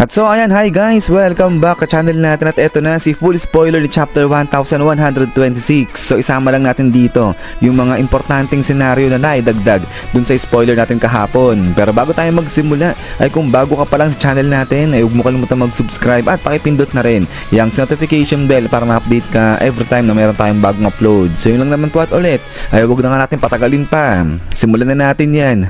At so ayan, hi guys! Welcome back sa channel natin at eto na si full spoiler ni chapter 1126. So isama lang natin dito yung mga importanteng senaryo na naidagdag dun sa spoiler natin kahapon. Pero bago tayo magsimula ay kung bago ka pa lang sa channel natin ay huwag mo kalimutan mag-subscribe at pakipindot na rin yung notification bell para ma-update ka every time na meron tayong bagong upload. So yun lang naman po at ulit ay huwag na nga natin patagalin pa. Simulan na natin yan.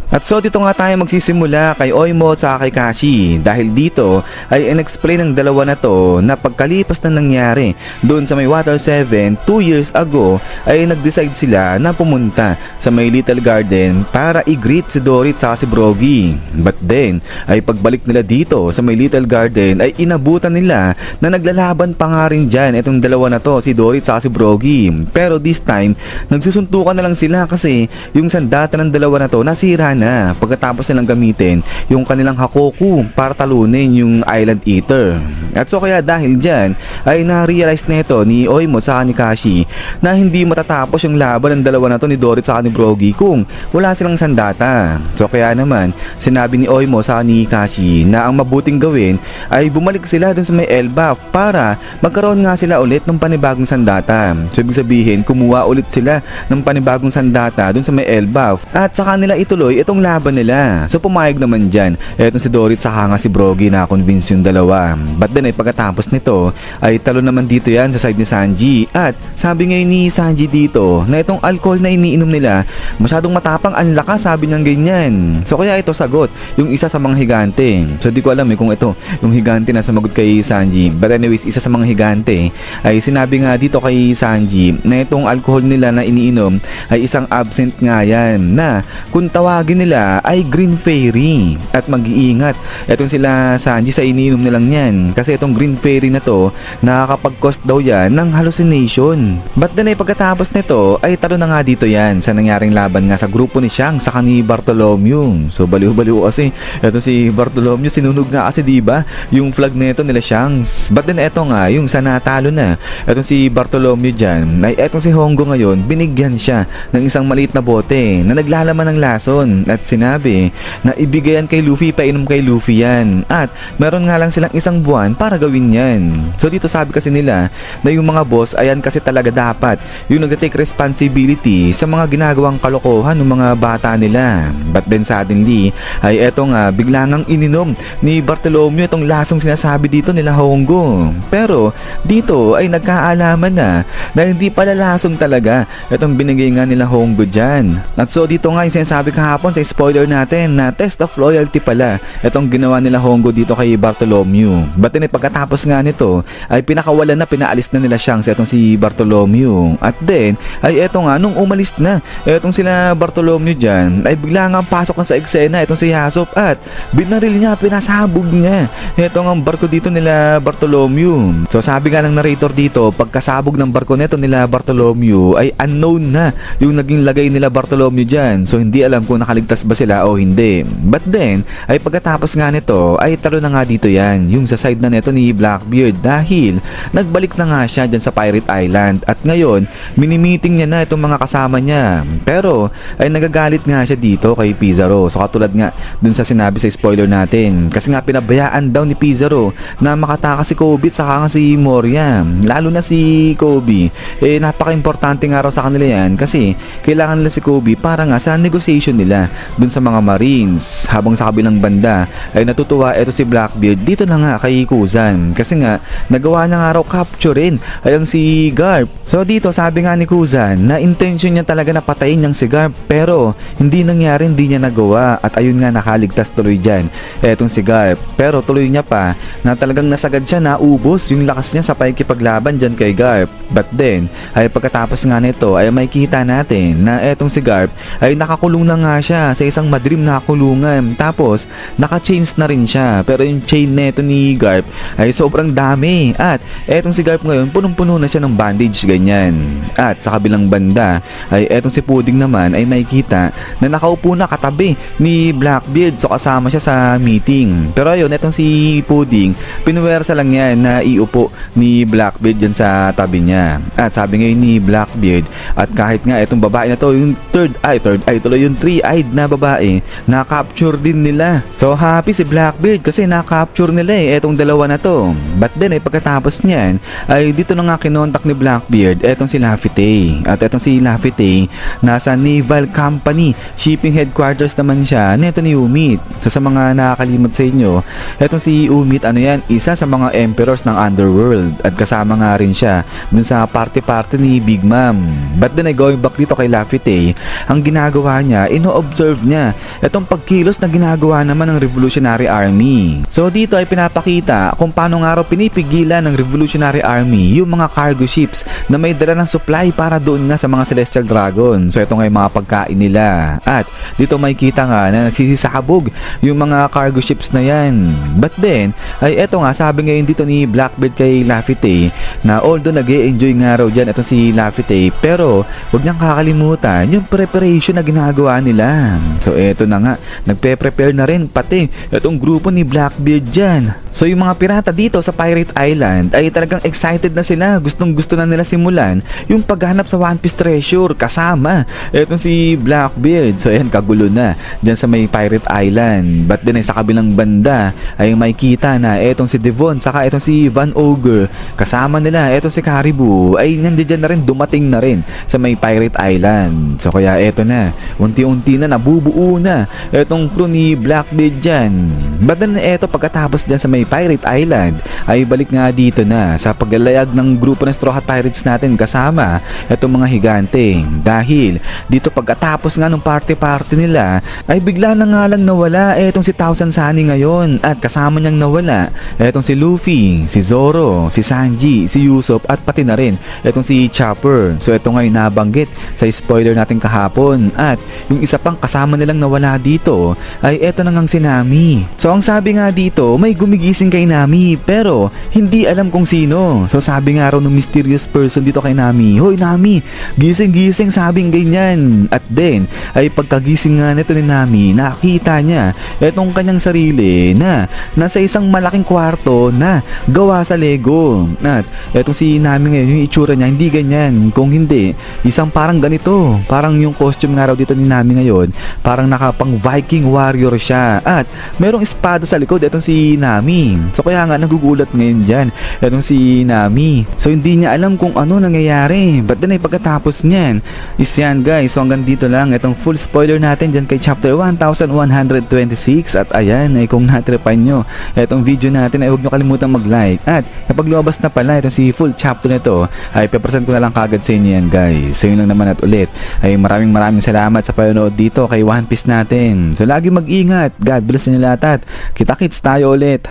At so dito nga tayo magsisimula kay Oimo sa kay Kashi dahil dito ay in-explain ng dalawa na to na pagkalipas na nangyari doon sa may Water 7 2 years ago ay nag-decide sila na pumunta sa may Little Garden para i-greet si Dorit sa si Brogy. But then ay pagbalik nila dito sa may Little Garden ay inabutan nila na naglalaban pa nga rin dyan itong dalawa na to, si Dorit sa si Brogy. Pero this time nagsusuntukan na lang sila kasi yung sandata ng dalawa na to nasira na pagkatapos nilang gamitin yung kanilang Hakoku para talunin yung Island Eater. At so kaya dahil dyan ay na-realize na ito ni Oimo sa ni Kashi na hindi matatapos yung laban ng dalawa na to ni Dorit sa ni Brogy kung wala silang sandata. So kaya naman sinabi ni Oimo sa ni Kashi na ang mabuting gawin ay bumalik sila dun sa may Elbaf para magkaroon nga sila ulit ng panibagong sandata. So ibig sabihin kumuha ulit sila ng panibagong sandata dun sa may Elbaf at saka nila ituloy itong laban nila. So pumayag naman dyan etong si Dorit saka nga si Brogy na convince yung dalawa. But then ay pagkatapos nito ay talo naman dito yan sa side ni Sanji at sabi ngayon ni Sanji dito na itong alcohol na iniinom nila masyadong matapang, ang lakas sabi niyang ganyan. So kaya ito sagot yung isa sa mga higante. So di ko alam kung ito yung higante na sumagot kay Sanji, but anyways isa sa mga higante ay sinabi nga dito kay Sanji na itong alcohol nila na iniinom ay isang absent nga yan na kung tawagin nila ay Green Fairy at mag-iingat etong sila Sanji sa iniinom nilang yan kasi itong Green Fairy na to nakakapag-cause daw yan ng hallucination. But then ay pagkatapos nito ay talo na nga dito yan sa nangyaring laban nga sa grupo ni Shanks saka ni Bartholomew. So baliw-baliw kasi etong si Bartholomew sinunog nga kasi diba yung flag nito nila Shanks. But then eto nga yung sa natalo na etong si Bartholomew dyan ay etong si Hongo ngayon binigyan siya ng isang maliit na bote na naglalaman ng lason at sinabi na ibigayan kay Luffy, painom kay Luffy yan at meron nga lang silang isang buwan para gawin yan. So dito sabi kasi nila na yung mga boss ayan kasi talaga dapat yung nag-take responsibility sa mga ginagawang kalokohan ng mga bata nila. But then suddenly ay eto nga bigla ngang ininom ni Bartholomew itong lasong sinasabi dito nila Hongo. Pero dito ay nagkaalaman na hindi pala lasong talaga itong binigay nga nila Hongo dyan. At so dito nga yung sinasabi kahapon sa spoiler natin na test of loyalty pala itong ginawa nila Hongo dito kay Bartholomew. But then pagkatapos nga nito ay pinakawalan na, pinaalis na nila siyang sa itong si Bartholomew. At then ay eto nga nung umalis na etong sila Bartholomew dyan ay bigla nga pasok na sa eksena itong si Yasop at binaril niya, pinasabog niya etong ang barko dito nila Bartholomew. So sabi nga ng narrator dito pagkasabog ng barko nito nila Bartholomew ay unknown na yung naging lagay nila Bartholomew dyan. So hindi alam kung nakaligtas ba sila o hindi. But then ay pagkatapos nga nito ay talo na nga dito yan yung sa side na neto ni Blackbeard dahil nagbalik na nga siya dyan sa Pirate Island at ngayon minimiting niya na itong mga kasama niya. Pero ay nagagalit nga siya dito kay Pizarro. So katulad nga dun sa sinabi sa spoiler natin kasi nga pinabayaan daw ni Pizarro na makatakas si Kobe at saka nga si Moria. Lalo na si Kobe napaka-importante nga raw sa kanila yan kasi kailangan nila si Kobe para nga sa negotiation nila dun sa mga Marines. Habang sa kabilang banda ay natutuwa ito si Blackbeard dito na nga kay Kuzan kasi nga nagawa na nga raw capturein ayang si Garp. So dito sabi nga ni Kuzan na intention niya talaga na patayin niyang si Garp pero hindi nangyari, hindi niya nagawa at ayun nga nakaligtas tuloy dyan etong si Garp. Pero tuloy niya pa na talagang nasagad siya, naubos yung lakas niya sa pakikipaglaban dyan kay Garp. But then ay pagkatapos nga nito ay makikita natin na etong si Garp ay nakakulong na nga siya siya sa isang madilim na kulungan. Tapos naka-chains na rin siya, pero yung chain neto ni Garp ay sobrang dami. At etong si Garp ngayon punong-puno na siya ng bandage ganyan. At sa kabilang banda ay etong si Pudding naman ay makikita na nakaupo na katabi ni Blackbeard, so kasama siya sa meeting. Pero ayun, etong si Pudding pinuwersa lang yan na iupo ni Blackbeard dyan sa tabi niya. At sabi ngayon ni Blackbeard, at kahit nga etong babae na to, yung third eye tuloy, yung three-eyed na babae, na-capture din nila. So happy si Blackbeard kasi na-capture nila etong dalawa na to. But then ay pagkatapos niyan ay dito na nga kinontak ni Blackbeard etong si Laffy. At etong si Laffy nasa Naval Company shipping headquarters naman siya neto ni Umit. So sa mga nakakalimot sa inyo, etong si Umit isa sa mga emperors ng Underworld at kasama nga rin siya dun sa party ni Big Mom. But then going back dito kay Laffy, ang ginagawa niya, ino-observe niya etong pagkilos na ginagawa naman ng Revolutionary Army. So dito ay pinapakita kung paano nga raw pinipigilan ng Revolutionary Army yung mga cargo ships na may dala ng supply para doon nga sa mga Celestial Dragon. So ito nga yung mga pagkain nila. At dito may kita nga na nagsisisabog yung mga cargo ships na yan. But then ay eto nga, sabi ngayon dito ni Blackbeard kay Laffy na although nag-e-enjoy nga raw dyan ito si Laffy, pero huwag niyang kakalimutan yung preparation na ginagawa nila. So eto na nga, nagpe-prepare na rin pati itong grupo ni Blackbeard dyan. So yung mga pirata dito sa Pirate Island ay talagang excited na sila, gustong gusto na nila simulan yung paghanap sa One Piece treasure kasama etong si Blackbeard. So ayan, kagulo na dyan sa may Pirate Island. But then ay sa kabilang banda ay makikita na etong si Devon saka etong si Van Ogre kasama nila etong si Caribou ay nandiyan na rin, dumating na rin sa may Pirate Island. So kaya eto na, unti-unti na nabubuo na etong crew ni Blackbeard dyan. But then eto, pagkatapos dyan sa may Pirate Island ay balik nga dito na sa paglalayag ng grupo ng Straw Hat Pirates natin kasama etong mga higante. Dahil dito pagkatapos nga ng party nila ay bigla na nga lang nawala etong si Thousand Sunny ngayon. At kasama niyang nawala etong si Luffy, si Zoro, si Sanji, si Usopp at pati na rin etong si Chopper. So ito nga yung nabanggit sa spoiler natin kahapon. At yung isa pang kasama nilang nawala dito ay eto na ngang si Nami. So ang sabi nga dito, may gumigising kay Nami pero hindi alam kung sino. So sabi nga raw ng mysterious person dito kay Nami, "Hoy Nami, gising-gising," sabing ganyan. At then ay pagkagising nga nito ni Nami, nakita niya etong kanyang sarili na nasa isang malaking kwarto na gawa sa Lego. At etong si Nami ngayon, yung itsura niya hindi ganyan, kung hindi isang parang ganito, parang yung costume nga raw dito ni Nami ngayon, parang nakapang Viking warrior siya at merong espada sa likod etong si Nami. So kaya nga nagugulat ngayon dyan etong si Nami. So hindi niya alam kung ano nangyayari. But then ay pagkatapos niyan is yan guys. So hanggang dito lang itong full spoiler natin dyan kay chapter 1126. At ayan ay kung natripan nyo itong video natin ay huwag nyo kalimutan mag-like. At kapag lumabas na pala itong si full chapter nito ay pepresent ko na lang kagad sa inyo yan guys. So yun lang naman at ulit ay maraming salamat sa panonood dito kay One Piece natin. So lagi mag-ingat. God bless nyo lahat at kita-kits tayo ulit.